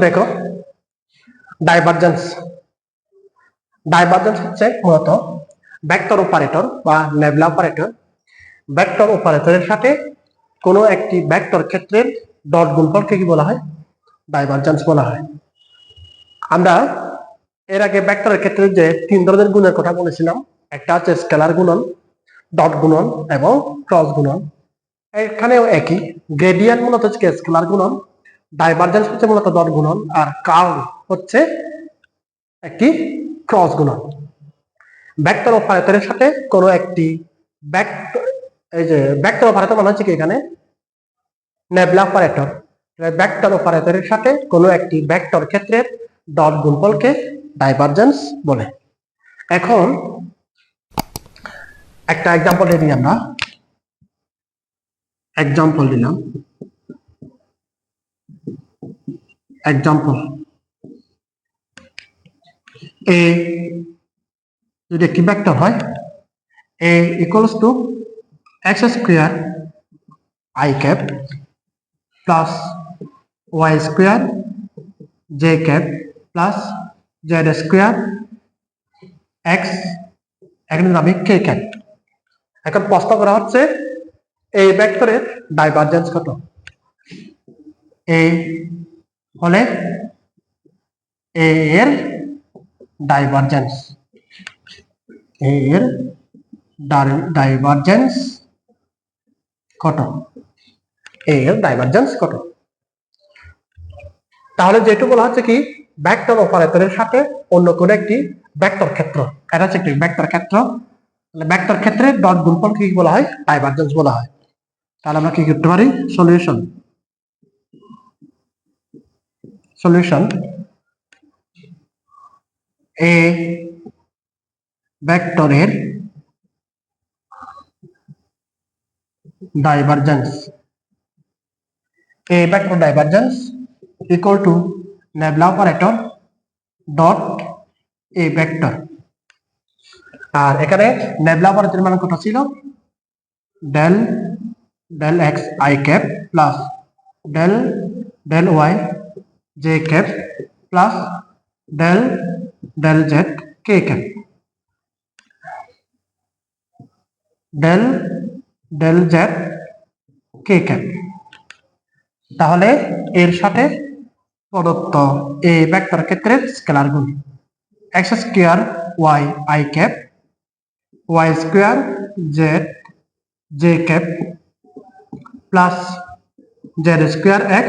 দেখো divergence divergence হচ্ছে মূলত ভেক্টর অপারেটর বা নেবুলা অপারেটর ভেক্টর অপারেটরের সাথে কোনো একটি ভেক্টর ক্ষেত্রের ডট গুণফলকে কি বলা হয়? ডাইভারজেন্স বলা হয়। আমরা এর আগে ভেক্টরের ক্ষেত্রে যে তিন ধরনের গুণের কথা বলেছিলাম, একটা হচ্ছে স্কেলার গুণন, ডট গুণন এবং ক্রস গুণন। এখানেও একই, গ্রেডিয়েন্ট মূলত হচ্ছে স্কেলার গুণন, ডাইভারজেন্স হচ্ছে মূলত ডট গুণন, আর কার্ল হচ্ছে একটি ক্রস গুণন। ভেক্টর অপারেটরের সাথে কোনো একটি ভেক্টর, এই যে ভেক্টর অপারেটর মানে হচ্ছে কি এখানে নেবুলা অপারেটর, ভেক্টর অপারেটরের সাথে কোনো একটি ভেক্টর ক্ষেত্রের ডট গুণফলকে ডাইভারজেন্স বলে। এখন একটা এক্সাম্পল দিই, আমরা এক্সাম্পল দিলাম। এক্সাম্পল এ যদি একটি ভেক্টর হয়, a equals to x square I cap plus y square j cap plus z square x, এখানে আমি k cap। এখন প্রশ্ন করা হচ্ছে এই ভেক্টরের ডাইভারজেন্স কত? a হলে a এর ডাইভারজেন্স, a এর ডাইভারজেন্স কত? a এর ডাইভারজেন্স কত? তাহলে যেটু বলা হচ্ছে কি ভেক্টর অপারেটরের সাথে অন্য কোন একটি ভেক্টর ক্ষেত্র, এটা হচ্ছে একটি ভেক্টর ক্ষেত্র, ভেক্টর ক্ষেত্রে ডট গুণফল কি বলা হয়? ডাইভারজেন্স বলা হয়। তাহলে আমরা কি করতে পারি? সলিউশন এ ভেক্টরের divergence, a vector divergence equal to nebula operator dot a vector। আর এখানে নেবুলা অপারেটরের মান কত ছিল? Del del x I cap plus del del y j cap plus del del z k cap, del del z k cap. তাহলে এর সাথে প্রদত্ত এই ভেক্টর ক্ষেত্রের স্কেলার গুণ x square y I cap y square z j cap plus z square x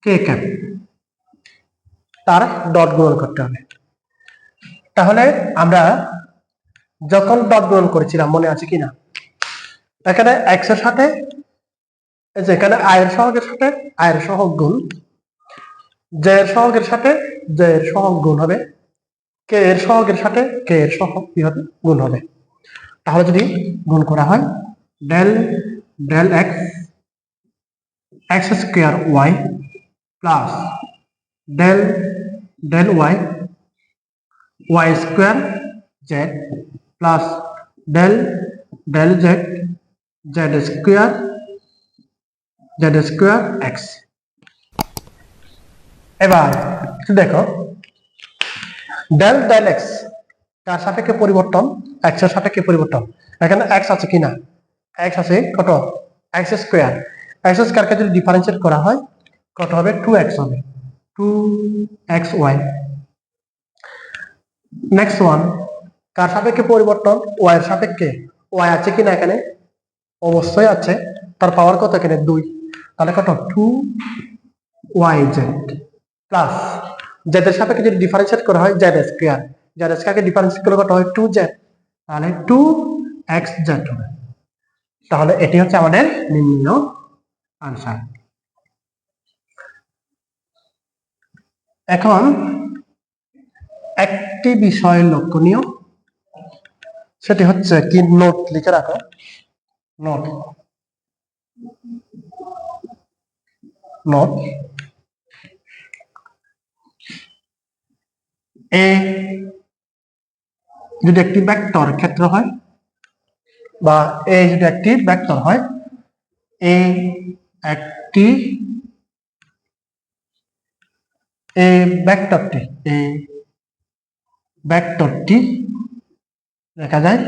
k cap, তার dot গুণন করতে হবে। তাহলে আমরা যখন ডট গুণন করেছিলাম মনে আছে কিনা? এখানে x এর সাথে যেখানে i এর সহগের সাথে i এর সহগ গুণ, j এর সহগের সাথে j এর সহগ গুণ হবে, k এর সহগের সাথে k এর সহগ কি হবে? গুণ হবে। তাহলে যদি গুণ করা হয় del del x x square y plus del del y y square z plus del del z z square x। এবার দেখো ডেল ডেল x কার সাপেক্ষে পরিবর্তন? x এর সাপেক্ষে পরিবর্তন। এখানে x আছে কিনা? x আছে কত? x square. x স্কয়ারকে যদি ডিফারেন্সিয়েট করা হয় কত হবে? 2x হবে, 2xy। নেক্সট ওয়ান, কার সাপেক্ষে পরিবর্তন? y এর সাপেক্ষে। y আছে কিনা এখানে? অবশ্যই আছে, তার পাওয়ার কত এখানে? 2। তাহলে কত? 2yz প্লাস z এর সাপেক্ষে যদি ডিফারেন্সিয়েট করা হয় z স্কয়ার, z স্কয়ারকে ডিফারেন্সিয়েট করলে কত হয়? 2z, তাহলে 2xz হবে। তাহলে এটি হচ্ছে আমাদের নির্ণীয় আনসার। এখন একটি বিষয় লক্ষণীয়, সেটি হচ্ছে কি, নোট লিখে রাখো, নোট নোট এ যদি একটি ভেক্টর ক্ষেত্র হয় বা এ যদি একটি ভেক্টর হয়, এ একটি এই ভেক্টরটি দেখা যায়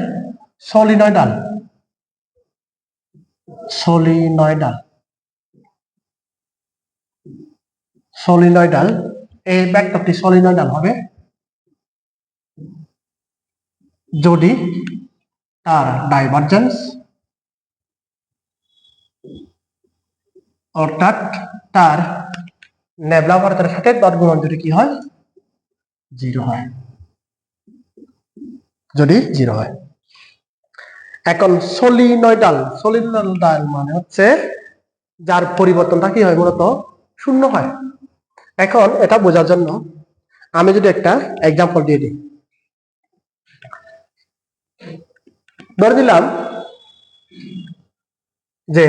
সলিনয়েডাল এই ভেক্টরটি সলিনয়েডাল হবে যদি তার ডাইভারজেন্স অর্থাৎ তার নেবলা পদার্থের সাথে ডট গুণন যদি কি হয় 0 হয়, যদি 0 হয়। এখন সলিনয়েডাল মানে হচ্ছে যার পরিবর্তনটা কি হয় মূলত 0 হয়। এখন এটা বোঝার জন্য আমি যদি একটা এক্সাম্পল দিয়ে দিই, ধরে দিলাম যে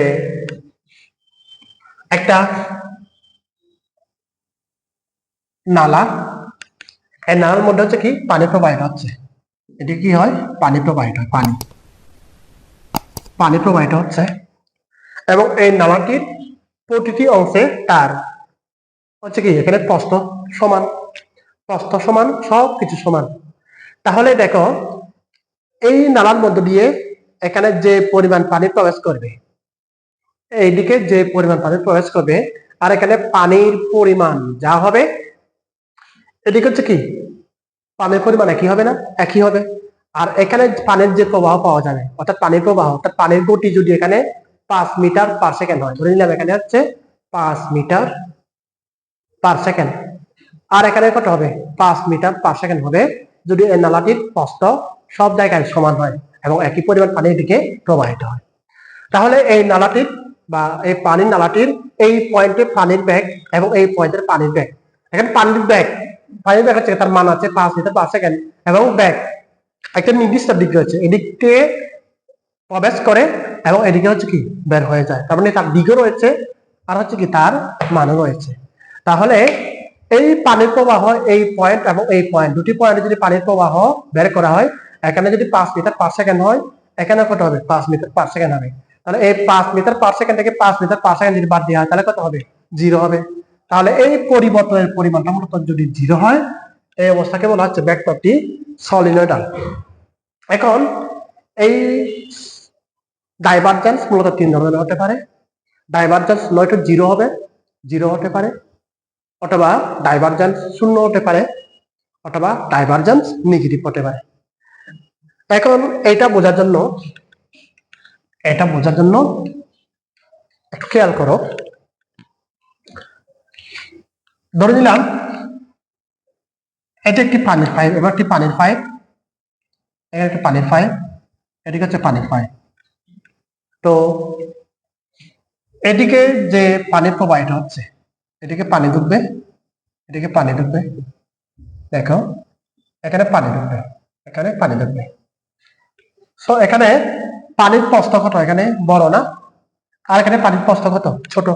একটা নালা, এই নালার মধ্যে হচ্ছে কি পানি প্রবাহিত হচ্ছে, এটি কি হয় পানি প্রবাহিত হয়, পানি প্রবাহিত হচ্ছে এবং এই নালাটির প্রতিটি অংশে তার হচ্ছে কি এখানে প্রস্থ সমান সবকিছু সমান। তাহলে দেখো এই নালার মধ্য দিয়ে এখানে যে পরিমাণ পানি প্রবেশ করবে, এইদিকে যে পরিমাণ পানি প্রবেশ করবে আর এখানে পানির পরিমাণ যা হবে এদিকে হচ্ছে কি পানির পরিমাণ একই হবে না, একই হবে। আর এখানে পানির যে প্রবাহ পাওয়া যাবে অর্থাৎ পানির প্রবাহ অর্থাৎ পানির গতি যদি এখানে 5 মিটার পার সেকেন্ড হয়, ধরে নিলাম এখানে হচ্ছে 5 মিটার পার সেকেন্ড, আর এখানে কত হবে 5 মিটার পার সেকেন্ড হবে যদি এই নালাটির প্রস্থ সব জায়গায় সমান হয় এবং একই পরিমাণ পানির দিকে প্রবাহিত হয়। তাহলে এই নালাটির বা এই পানির নালাটির এই পয়েন্টে পানির বেগ এবং এই পয়েন্টের পানির বেগ, এখানে পানির বেগ হচ্ছে তার মান আছে 5 মিটার পার সেকেন্ড এবং বেগ একটা নির্দিষ্ট দিক রয়েছে, এদিকে প্রবেশ করে এবং এদিকে হচ্ছে কি বের হয়ে যায়, তার মানে তার দিকও রয়েছে আর হচ্ছে কি তার মানও রয়েছে। তাহলে এই পানির প্রবাহ এই পয়েন্ট এবং এই পয়েন্ট দুটি পয়েন্টে যদি পানির প্রবাহ বের করা হয়, এখানে যদি 5 মিটার পার সেকেন্ড হয় এখানে কত হবে 5 মিটার পার সেকেন্ড হবে। তাহলে এই 5 মিটার পার সেকেন্ড থেকে 5 মিটার পার সেকেন্ড যদি বাদ দেওয়া হয় তাহলে কত হবে 0 হবে। তাহলে এই পরিবর্তনের পরিমাণটা মূলত যদি 0 হয় এই অবস্থাকে বলা হচ্ছে ভেক্টরটি সলিনয়েডাল। এখন এই ডাইভারজেন্স মূলত 3 ধরনের হতে পারে, ডাইভারজেন্স নয়তো 0 হবে, 0 হতে পারে, অথবা ডাইভারজেন্স 0 হতে পারে, অথবা ডাইভারজেন্স নেগেটিভ হতে পারে। এখন এটা বোঝার জন্য একটু খেয়াল করো, ধরে নিলাম এটা একটি পানির পাইপ, এবার একটি পানির পাইপ, একটা পানির পাইপ, এদিকে হচ্ছে পানির পাইপ। তো এদিকে যে পানি প্রবাহিত হচ্ছে এদিকে পানি ঢুকবে, এদিকে পানি ঢুকবে, দেখো এখানে পানি ঢুকবে, এখানে পানি ঢুকবে। সো এখানে পানির প্রস্থ কত এখানে বড় না, আর এখানে পানির প্রস্থ কত ছোট।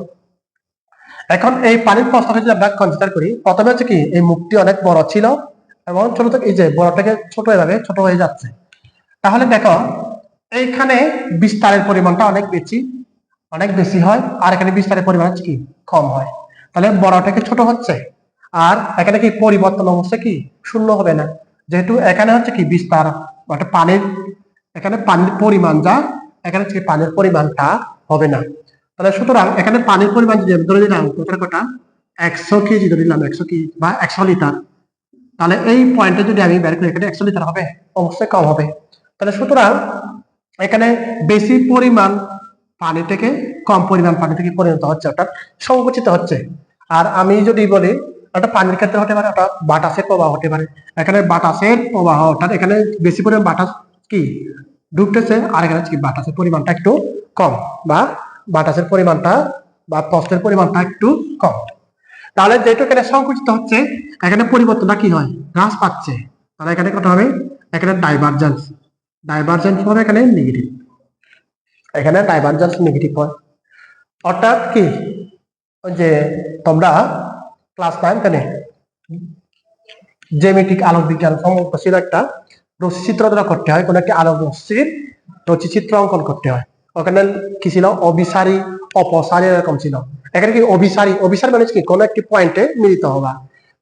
এখন এই পানির প্রস্থকে যদি আমরা কনসিডার করি, প্রথমে হচ্ছে কি এই মুখটি অনেক বড় ছিল এবং ছোট থেকে এই যে বড় থেকে ছোট এভাবে ছোট হয়ে যাচ্ছে। তাহলে দেখো এইখানে বিস্তারের পরিমাণটা অনেক বেশি হয় আর এখানে বিস্তারের পরিমাণ হচ্ছে কি কম হয়। তাহলে বড় থেকে ছোট হচ্ছে আর এখানে কি পরিবর্তন অবস্থা কি 0 হবে না, যেহেতু এখানে হচ্ছে কি বিস্তার অর্থাৎ পানির এখানে পানির পরিমাণ যা এখানে হচ্ছে পানির পরিমাণটা হবে না। তাহলে সুতরাং এখানে পানির পরিমাণ যদি ধরে দিলাম কটা 100 কেজি ধরে দিলাম, 100 কেজি বা 100 লিটার, তাহলে এই পয়েন্টে যদি আমি বের করি এখানে 100 লিটার হবে, অবশ্যই কম হবে। তাহলে সুতরাং এখানে বেশি পরিমাণ পানি থেকে কম পরিমাণ পানি থেকে পরিণত হচ্ছে অর্থাৎ সংকুচিত হচ্ছে। আর আমি যদি বলি একটা পানির ক্ষেত্রে হতে পারে অর্থাৎ বাতাসের প্রবাহ হতে পারে, এখানে বাতাসের প্রবাহ অর্থাৎ এখানে বেশি পরিমাণ বাতাস কি ঢুকতেছে আর এখানে কি বাতাসের পরিমাণটা একটু কম বা বাতাসের পরিমাণটা বা প্রস্থের পরিমাণটা একটু কম। তাহলে যেহেতু এখানে সংকুচিত হচ্ছে এখানে পরিবর্তনটা কি হয় হ্রাস পাচ্ছে, তাহলে এখানে কত হবে এখানে ডাইভারজেন্স হবে এখানে নেগেটিভ, এখানে ডাইভারজেন্স নেগেটিভ হয়। অর্থাৎ কি ওই যে তোমরা ক্লাস 9-10 জ্যামিতিক আলোক বিজ্ঞান সম্পর্ক ছিল একটা রশ্মিচিত্র দ্বারা করতে হয়, কোন একটি আলোক রশ্মির রশ্মিচিত্র অঙ্কন করতে হয়, ওখানে কি ছিল অভিসারী অপসারী এরকম ছিল। এখানে কি অভিসারী মানে কি কোন একটি পয়েন্টে মিলিত হওয়া,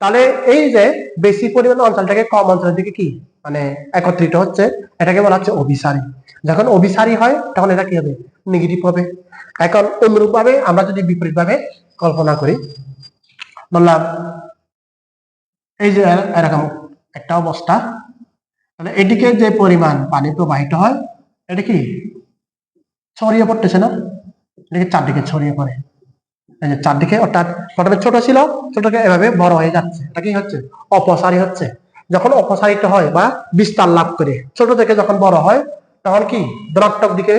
তাহলে এই যে বেশি পরিমাণ অঞ্চলটাকে কম অঞ্চলের দিকে কি মানে একত্রিত হচ্ছে, এটাকে বলা হচ্ছে অভিসারী। যখন অভিসারী হয় তখন এটা কি হবে, নেগেটিভ হবে। এখন অনুরূপ ভাবে আমরা যদি বিপরীত ভাবে কল্পনা করি, বললাম এই যে এরকম একটা অবস্থা, তাহলে এদিকে যে পরিমাণ পানি প্রবাহিত হয় এটা কি ছড়িয়ে পড়তেছে না, এটাকে চারদিকে ছড়িয়ে পড়ে। এই যে চারদিকে, অর্থাৎ প্রথমে ছোট ছিল, ছোটকে এভাবে বড় হয়ে যাচ্ছে, এটা কি হচ্ছে, অপসারী হচ্ছে। যখন অপসারিত হয় বা বিস্তার লাভ করে ছোট থেকে যখন বড় হয় তখন কি ধনাত্মক দিকে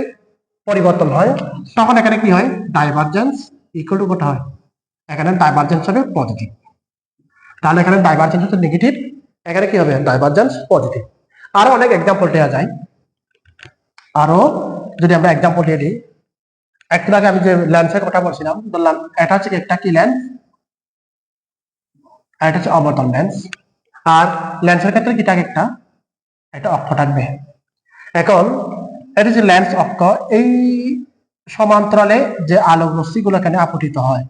পরিবর্তন হয়, তখন এখানে কি হয়, ডাইভারজেন্স ইকুয়াল টু কত হয়, এখানে ডাইভারজেন্স হবে পজিটিভ। তাহলে এখানে ডাইভারজেন্স হচ্ছে নেগেটিভ, এখানে কি হবে, ডাইভারজেন্স পজিটিভ। আরো অনেক এক্সাম্পল দেওয়া যায়। আরো যদি আমরা এক্সাম্পল দিয়ে দিই, একটু আগে আমি যে লেন্সের কথা বলছিলাম, বললাম এটা হচ্ছে একটা কি লেন্স, আর এটা হচ্ছে অবতল লেন্স। আর লেন্সের ক্ষেত্রে কি থাকে, একটা অক্ষ থাকবে। এখন এটা যে লেন্স অক্ষ, এই সমান্তরালে যে আলোক রশ্মিগুলো এখানে আপতিত হয়,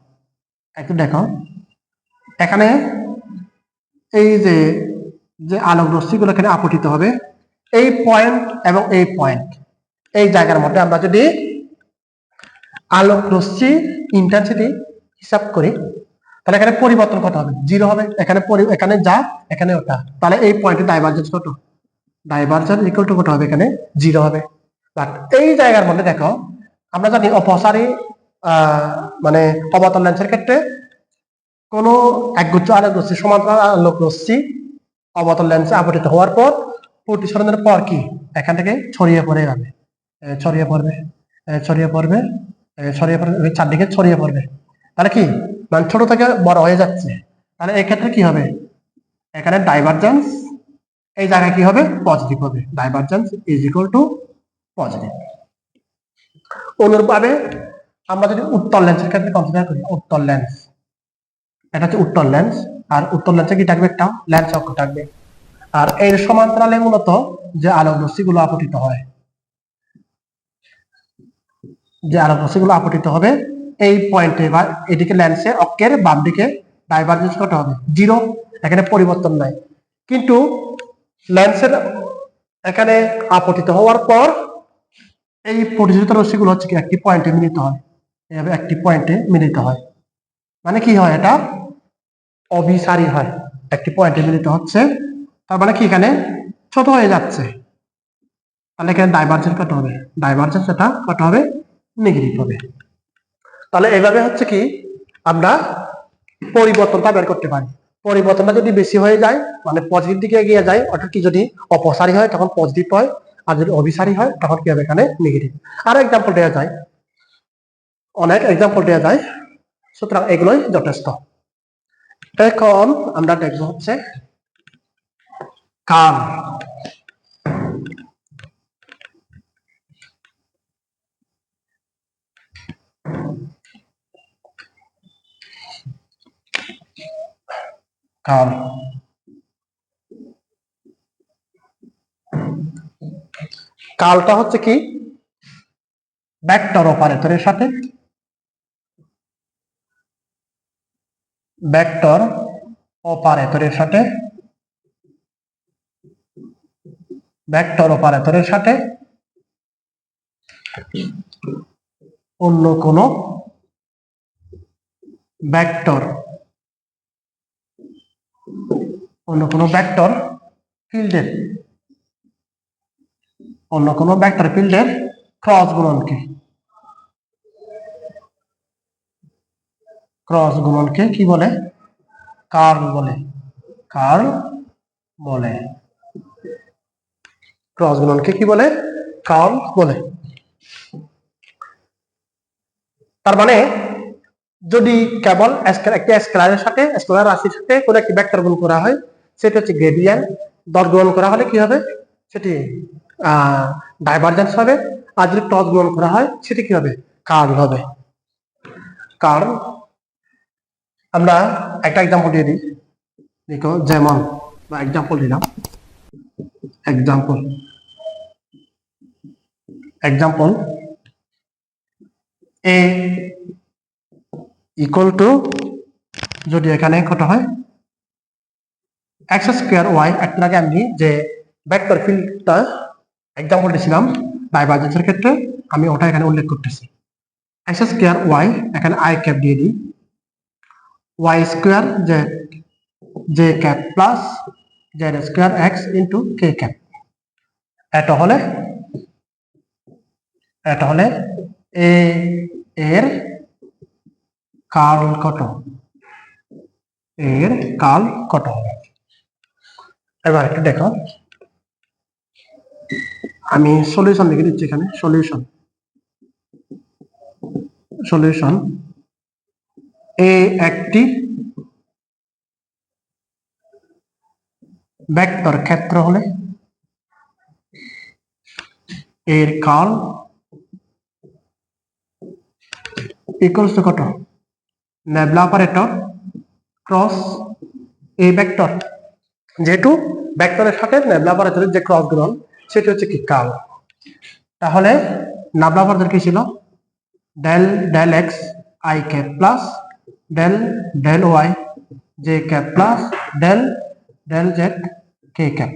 একটু দেখো এখানে এই যে যে আলোক রশ্মিগুলো এখানে আপতিত হবে, এই পয়েন্ট এবং এই পয়েন্ট, এই জায়গার মধ্যে আমরা যদি আলোক রশ্মি ইন্টেন্সিটি হিসাব করি, তাহলে এখানে পরিবর্তন কত হবে, জিরো হবে। এখানে এখানে যা, এখানে ওটা, তাহলে এই পয়েন্টের ডাইভারজেন্স কত, ডাইভারজেন্স ইকুয়াল টু কত হবে, এখানে জিরো হবে। বাট এই জায়গার মধ্যে দেখো, আমরা জানি অপসারী মানে অবতল লেন্সের ক্ষেত্রে কোন একগুচ্ছ আলোক রশ্মি, সমান্তরাল আলোক রশ্মি অবতল লেন্সে আপতিত হওয়ার পর প্রতিসরণের পর কি এখান থেকে ছড়িয়ে পড়ে যাবে, ছড়িয়ে পড়বে, ছড়িয়ে পড়বে, ছড়িয়ে পড়বে, চারদিকে ছড়িয়ে পড়বে। তাহলে কি মানে ছোট থেকে বড় হয়ে যাচ্ছে। তাহলে এক্ষেত্রে কি হবে, এখানে ডাইভারজেন্স এই জায়গায় কি হবে, পজিটিভ হবে, divergence is equal to positive. অনুরূপভাবে আমরা যদি উত্তল লেন্সের ক্ষেত্রে কনসিডার করি, উত্তল লেন্স, এটা হচ্ছে উত্তল লেন্স, আর উত্তল লেন্সে কি থাকবে, একটা লেন্স অক্ষ থাকবে। আর এর সমান্তরালে মূলত যে আলোক রশ্মিগুলো আপতিত হয়, যে আলোক রশ্মিগুলো আপতিত হবে এই পয়েন্টে বা এদিকে লেন্সে অক্ষের বাম দিকে ডাইভারজেন্স কত হবে, জিরো, এখানে পরিবর্তন নাই। কিন্তু লেন্সের এখানে আপতিত হওয়ার পর এই প্রতিসরিত রশ্মিগুলো হচ্ছে কি একটি পয়েন্টে মিলিত হয়, এভাবে একটি পয়েন্টে মিলিত হয়, মানে কি হয়, এটা অভিসারী হয়, একটি পয়েন্টে মিলিত হচ্ছে, তার মানে কি এখানে ছোট হয়ে যাচ্ছে। তাহলে এখানে ডাইভারজেন্স কত হবে, ডাইভারজেন্স এটা কত হবে, নেগেটিভ হবে। তাহলে এইভাবে হচ্ছে কি আমরা পরিবর্তনটা বের করতে পারি। পরিবর্তনটা যদি বেশি হয়ে যায় মানে পজিটিভ দিকে এগিয়ে যায়, অর্থাৎ কি যদি অপসারী হয় তখন পজিটিভ হয়, আর যদি অভিসারী হয় তখন কি হবে, এখানে নেগেটিভ। আরো এক্সাম্পল দেওয়া যায়, অনেক এক্সাম্পল দেওয়া যায়, সুতরাং এগুলোই যথেষ্ট। এখন আমরা দেখবো হচ্ছে কার্ল। কার্ল কার্লটা হচ্ছে কি ভেক্টর অপারেটরের সাথে, ভেক্টর অপারেটরের সাথে, ভেক্টর অপারেটরের সাথে অন্য কোন ভেক্টর, অন্য কোন ভেক্টর ফিল্ডের, অন্য কোন ভেক্টর ফিল্ডের ক্রস গুণনকে, ক্রস গুণনকে কি বলে, কার্ল বলে, কার্ল বলে, ক্রস গুণনকে কি বলে, কার্ল বলে। তার মানে যদি কেবল একটা স্কেলারের সাথে, স্কেলার রাশির সাথে কোনো একটি ভেক্টর গুণ করা হয়, সেটা হচ্ছে গ্রেডিয়েন্ট, ডট গুণন করা হলে কি হবে, সেটি ডাইভারজেন্স হবে। আর যদি ক্রস গুণন করা হয় সেটি কি হবে, কার্ল হবে। কার্ল আমরা একটা এক্সাম্পল দিয়ে দিই, দেখো যেমন বা এক্সাম্পল দিলাম, example example A equal to, যদি এখানে কত হয়, এক্স স্কোয়ার ওয়াই একটু আগে আমি যে ভেক্টর ফিল্ডটা এক্সাম্পল দিয়েছিলাম ডাইভারজেন্সের ক্ষেত্রে, আমি ওটা এখানে উল্লেখ করতেছি। এক্স স্কোয়ার ওয়াই এখানে আই ক্যাপ দিয়ে দিই, Y square Z J cap plus Z square X into K cap. এটা হলে এ এর কার্ল কত, এর কার্ল কত হবে। এবার একটু দেখো, আমি সলিউশন লিখে দিচ্ছি এখানে। সলিউশন এ একটি ভেক্টর ক্ষেত্র হলে এর কার্ল ইকুয়ালস টু কত, নেবলা অপারেটর ক্রস এ ভেক্টর, যেহেতু ভেক্টরের সাথে নেবলা অপারেটরের যে ক্রস গুণন সেটি হচ্ছে কি কার্ল। তাহলে নেবলা অপারেটর কি ছিল, del del x i cap plus del del y j cap plus del del z k cap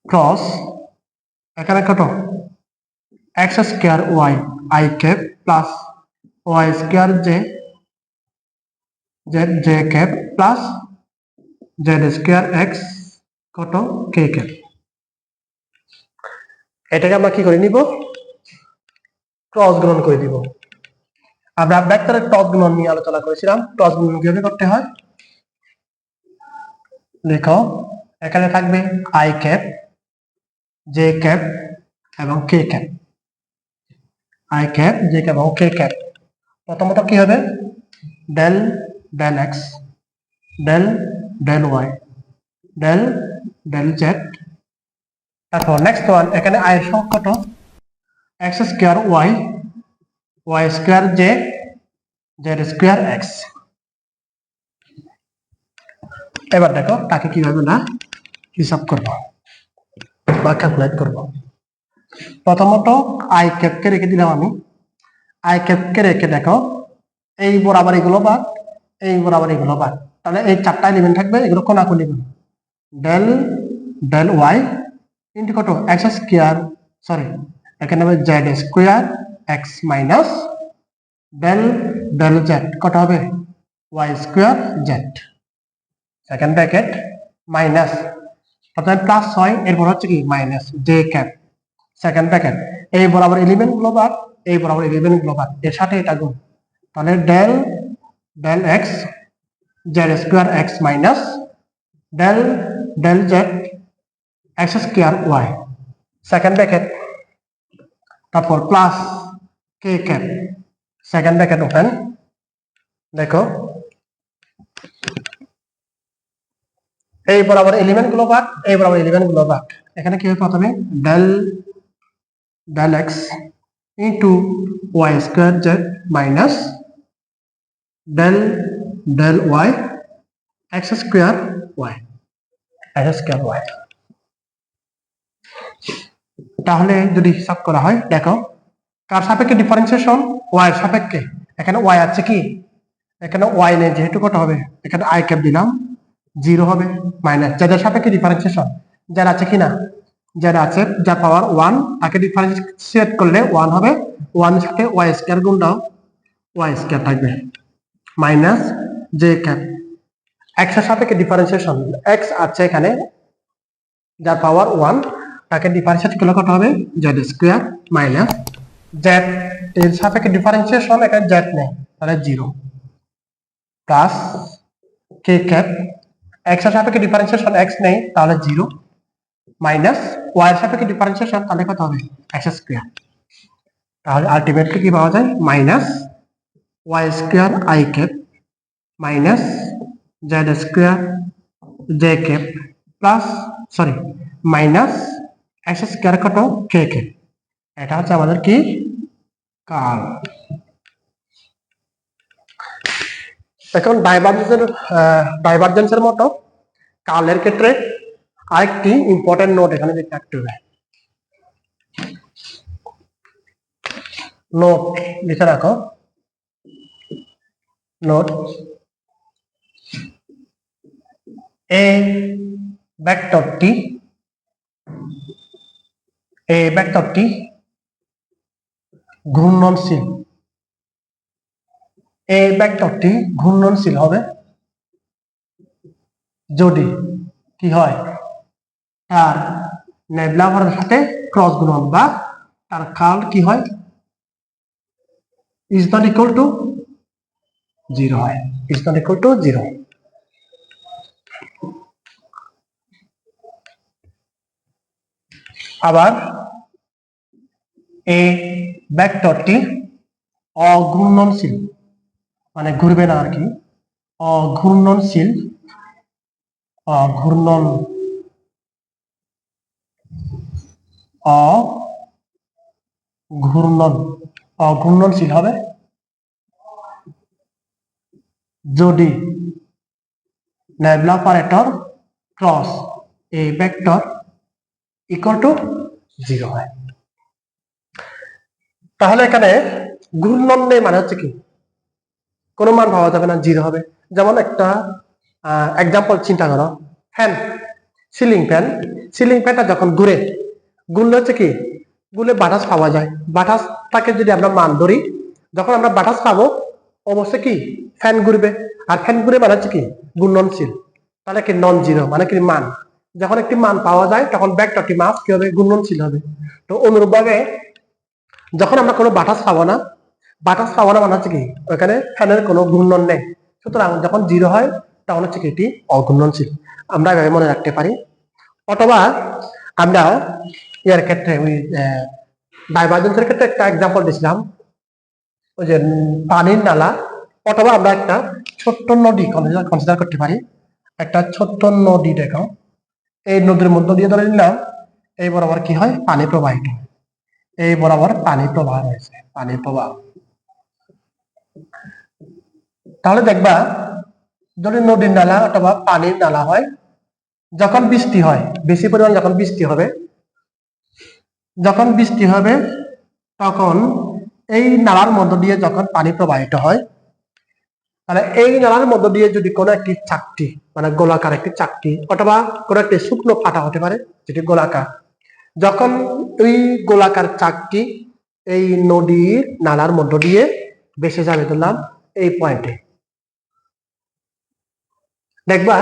cross এখানে কত x square y i cap plus y square J z J cap plus Z square x কত k cap. এটাকে আমরা কি করে নিব, cross গুণন করে দিব। আমরা ভেক্টরের ক্রস গুণন নিয়ে আলোচনা করেছিলাম। ক্রস গুণন কিভাবে করতে হয় দেখো, এখানে থাকবে আই ক্যাপ জে ক্যাপ এবং K cap, I cap J cap এবং কে ক্যাপ। প্রথমত কি হবে, del del X del del Y del del Z. তারপর নেক্সট ওয়ান, এখানে আই এর সহগ কত, x square Y Y square J Z square X. এবার দেখো তাকে কিভাবে না হিসাব করবো বা ক্যালকুলেট করবো। প্রথমত আই ক্যাপকে রেখে দিলাম আমি, আই ক্যাপকে রেখে দেখো এই বরাবর এগুলো বাদ, এই বরাবর এগুলো বাদ, তাহলে এই চারটা এলিমেন্ট থাকবে, এগুলো কোনাকুনি গুণ, ডেল ডেল ওয়াই ইন্টু কত এক্স স্কোয়ার, সরি এখানে হবে z square x minus del del z কত হবে y square z, second bracket minus, প্রথমে প্লাস হয় এরপর হচ্ছে কি minus j cap, second bracket এই বরাবর এলিমেন্ট গুলো বাদ, এই বরাবর এলিমেন্ট গুলো বাদ, এর সাথে এটা গুণ, তাহলে del del x z square x minus del del z x square y, second bracket, তারপর plus k cap, second bracket open. দেখো এই বরাবর এলিমেন্ট গুলো বাদ, এই বরাবর এলিমেন্ট গুলো বাদ, এখানে কি হবে প্রথমে del del x into y square z minus del del y x square y x square y. তাহলে যদি হিসাব করা হয় দেখো কার সাপেক্ষে ডিফারেন্সিয়েশন, ওয়াই এর সাপেক্ষে, এখানে ওয়াই আছে কি, এখানে ওয়াই নেই যেহেতু কত হবে, এখানে আই ক্যাপ দিলাম 0 হবে মাইনাস যাদের সাপেক্ষে ডিফারেন্সিয়েশন, যার আছে কিনা, যার আছে যার পাওয়ার 1 তাকে ডিফারেন্সিয়েট করলে 1 হবে, 1 এর সাথে ওয়াই স্কয়ার গুণ দাও, ওয়াই স্কয়ার থাকবে মাইনাস জে ক্যাপ, এক্স এর সাপেক্ষে ডিফারেন্সিয়েশন, এক্স আছে এখানে যার পাওয়ার 1 তাকে ডিফারেন্সিয়েট করলে কত হবে জেড স্কয়ার মাইনাস জেড এর সাপেক্ষে ডিফারেন্সিয়েশন, এখানে জেড নেই তাহলে 0 প্লাস কে ক্যাপ, এক্স এর সাপেক্ষে ডিফারেন্সিয়েশন এক্স নেই তাহলে 0 মাইনাস ওয়াই এর সাপেক্ষে ডিফারেন্সিয়েশন তাহলে কত হবে এক্স স্কয়ার, তাহলে আলটিমেটলি কি পাওয়া যায় minus y square i cap minus z square j cap plus sorry minus x square কত কে ক্যাপ। এটা হচ্ছে আমাদের কি কার্ল। এখন ডাইভারজেন্সের মতো কার্লের ক্ষেত্রে আরেকটি ইম্পর্টেন্ট নোট এখানে রাখতে হবে, নোট লিখে রাখো, নোট এই ভেক্টরটি ঘূর্ণনশীল। এই ভেক্টরটি ঘূর্ণনশীল হবে যদি কি হয়, তার নেবলাভারের সাথে ক্রস গুণন বা তার কার্ল কি হয়, ইজ নট ইকুয়াল টু 0 হয়, ইজ নট ইকুয়াল টু 0। আবার এই ভেক্টরটি অঘূর্ণনশীল, মানে ঘুরবে না আর কি, অঘূর্ণনশীল, অঘূর্ণনশীল হবে যদি নেবলাপারেটর ক্রস এই ভেক্টর ইকুয়াল টু 0 হয়। তাহলে এখানে ঘূর্ণন নেই মানে হচ্ছে কি, কোনো মান পাওয়া যাবে না, 0 হবে। যেমন একটা এক্সাম্পল চিন্তা করো, ফ্যান, সিলিং ফ্যানটা যখন ঘুরলে হচ্ছে কি, ঘুরলে বাতাস পাওয়া যায়। বাতাসটাকে যদি আমরা মান ধরি, যখন আমরা বাতাস পাবো অবশ্যই কি ফ্যান ঘুরবে, আর ফ্যান ঘুরে মানে হচ্ছে কি ঘূর্ণনশীল, তাহলে কি নন জিরো মানে কি মান। যখন একটি মান পাওয়া যায় তখন ভেক্টরটি মাস কি হবে, ঘূর্ণনশীল হবে। তো অনুরূপভাবে যখন আমরা কোনো বাতাস পাবো না মানে হচ্ছে কি ওখানে ফ্যানের কোনো ঘূর্ণন নেই, সুতরাং যখন 0 হয় তখন হচ্ছে কি এটি অঘূর্ণনশীল। আমরা এভাবে মনে রাখতে পারি। অথবা আমরা এর ক্ষেত্রে ওই ডাইভারজেন্সের ক্ষেত্রে একটা এক্সাম্পল দিয়েছিলাম, ওই যে পানির নালা, অথবা আমরা একটা ছোট্ট নদী কনসিডার করতে পারি। একটা ছোট্ট নদী দেখো, এই নদীর মধ্য দিয়ে ধরে নিলাম এই বরাবর কি হয়, পানি প্রবাহিত, এই বরাবর পানি প্রবাহ রয়েছে, পানি প্রবাহ। তাহলে দেখবা যদি নদীর নালা অথবা পানির নালা হয়, যখন বৃষ্টি হয়, বেশি পরিমাণ যখন বৃষ্টি হবে তখন এই নালার মধ্য দিয়ে যখন পানি প্রবাহিত হয়, তাহলে এই নালার মধ্য দিয়ে যদি কোনো একটি চাকতি, মানে গোলাকার একটি চাকতি অথবা কোনো একটি শুকনো ফাটা হতে পারে যেটি গোলাকার, যখন ওই গোলাকার চাকতি এই নদীর নালার মধ্য দিয়ে ভেসে যাবে, ধরলাম এই পয়েন্টে, দেখবা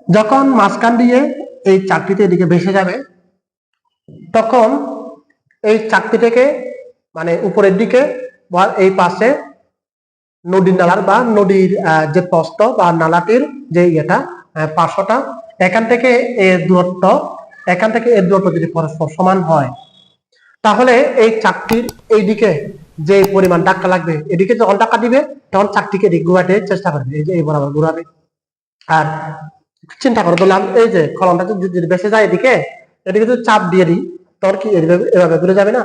যখন মাঝখান দিয়ে এই চাকতিতে এদিকে ভেসে যাবে, তখন এই চাকতি থেকে মানে উপরের দিকে বা এই পাশে নদীর নালার বা নদীর যে প্রস্থ বা নালাটির যে পার্শ্বটা, এখান থেকে এর দূরত্ব যদি পরস্পর সমান হয়, তাহলে এই চাকতির এইদিকে যে পরিমাণ ধাক্কা লাগবে, এদিকে যখন ধাক্কা দিবে তখন চাকতিকে এদিকে ঘুরাতে চেষ্টা করবে, এই যে এই বরাবর ঘুরাবে। আর চিন্তা করে বললাম এই যে কলমটা যদি বেঁচে যায় এদিকে যদি চাপ দিয়ে দিই, তখন কি এভাবে ঘুরে যাবে না,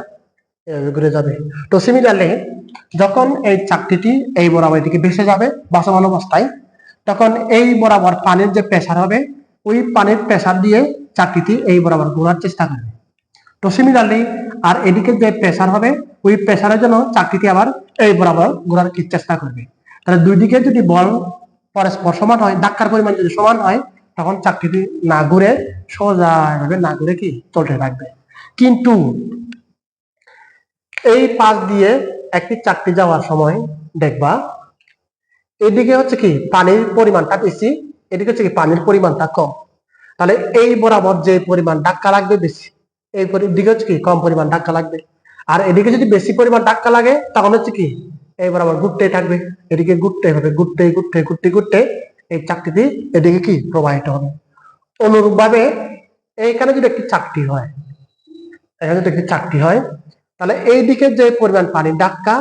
এভাবে ঘুরে যাবে। তো সিমিলারলি যখন এই চাকতিটি এই বরাবর দিকে ভেসে যাবে বাসমান অবস্থায়, তখন এই বরাবর পানির যে প্রেসার হবে, ওই পানির প্রেসার দিয়ে চাকতিটি এই বরাবর ঘোরার চেষ্টা করবে। তো সিমিলারলি আর এদিকে যে প্রেসার হবে, ওই প্রেসারের জন্য চাকতিটি আবার এই বরাবর ঘোরার চেষ্টা করবে। তাহলে দুই দিকে যদি বল পরস্পর সমান হয়, ধাক্কার পরিমাণ যদি সমান হয়, তখন চাকতিটি না ঘুরে সোজা এভাবে না ঘুরে কি চলতে থাকবে। কিন্তু এই পাশ দিয়ে একটি চাকতি যাওয়ার সময় দেখবা এদিকে হচ্ছে কি পানির পরিমাণটা বেশি, এদিকে হচ্ছে কি পানির পরিমাণটা কম, তাহলে এই বরাবর যে পরিমাণ ধাক্কা লাগবে বেশি, এই দিকে হচ্ছে কি কম পরিমাণ ধাক্কা লাগবে। আর এদিকে যদি বেশি পরিমাণ ধাক্কা লাগে তখন হচ্ছে কি এই বরাবর ঘুরতেই থাকবে, এদিকে ঘুরতে হবে, ঘুরতে এই চাকতিটি এদিকে কি প্রবাহিত হবে। অনুরূপ ভাবে এইখানে যদি একটি চাকতি হয়, তাহলে এইদিকে যে পরিমাণ পানির ধাক্কা,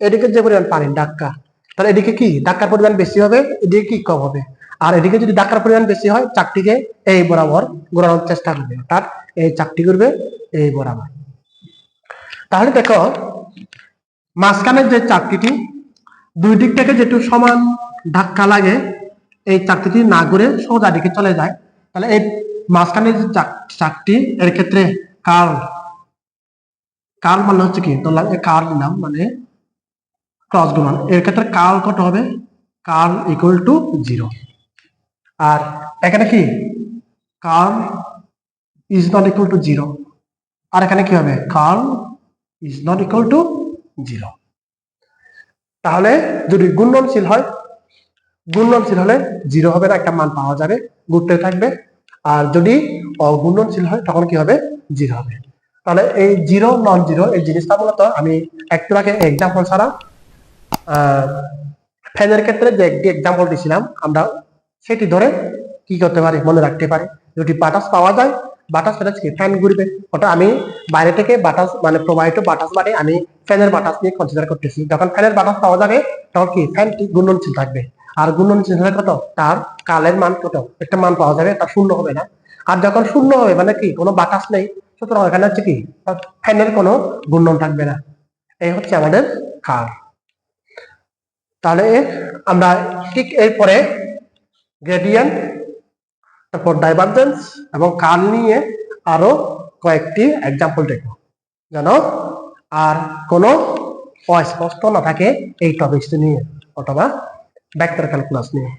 এদিকে যে পরিমাণ পানির ধাক্কা, তাহলে এদিকে কি ধাক্কার পরিমাণ বেশি হবে, এদিকে কি কম হবে। আর এদিকে যদি ধাক্কার পরিমাণ বেশি হয়, চাকতিকে এই বরাবর ঘোরানোর চেষ্টা করবে, অর্থাৎ এই চাকতি ঘুরবে এই বরাবর। তাহলে দেখো মাঝখানের যে চাকতিটি দুই দিক থেকে যেটু সমান ধাক্কা লাগে, এই চাকতিটি না ঘুরে সোজা দিকে চলে যায়, তাহলে এই মাঝখানের যে চাকতি এর ক্ষেত্রে কার্ল মানে হচ্ছে কি, ধরলাম কার্ল নিলাম মানে ক্রস গুণন, এর ক্ষেত্রে কার্ল কত হবে, কার্ল ইকুয়াল টু 0। আর এখানে কি curl is not equal to 0, আর এখানে কি হবে curl is not equal to 0। তাহলে যদি গুণনশীল হয়, গুণনশীল হলে 0 হবে না, একটা মান পাওয়া যাবে, ঘুরতে থাকবে। আর যদি অগুণনশীল হয় তখন কি হবে 0 হবে। তাহলে এই 0 নন 0 এই জিনিসটা মূলত আমি একটু আগে এক্সাম্পল ছাড়া ফ্যানের ক্ষেত্রে যে একটি এক্সাম্পল দিয়েছিলাম আমরা সেটি ধরে কি করতে পারি, মনে রাখতে পারি। যদি বাতাস পাওয়া যায়, বাতাস পেলে কি ফ্যান ঘুরবে, ওটা আমি বাইরে থেকে বাতাস মানে প্রবাহিত বাতাস মানে আমি ফ্যানের বাতাস নিয়ে কনসিডার করতেছি। যখন ফ্যানের বাতাস পাওয়া যাবে তখন কি ফ্যানটি ঘূর্ণনশীল থাকবে। আর ঘূর্ণনশীল হলে কত, তার কালের মান কত, একটা মান পাওয়া যাবে, তার শূন্য হবে না। আর যখন শূন্য হবে মানে কি কোনো বাতাস নেই, সুতরাং এখানে হচ্ছে কি ফ্যানের কোনো ঘূর্ণন থাকবে না। এই হচ্ছে আমাদের কাল। তাহলে আমরা ঠিক এরপরে গ্রেডিয়েন্ট, তারপর ডাইভারজেন্স এবং কার্ল নিয়ে আরো কয়েকটি এক্সাম্পল দেখব, যেন আর কোনো অস্পষ্ট না থাকে এই টপিকটি নিয়ে অথবা ভেক্টর ক্যালকুলাস নিয়ে।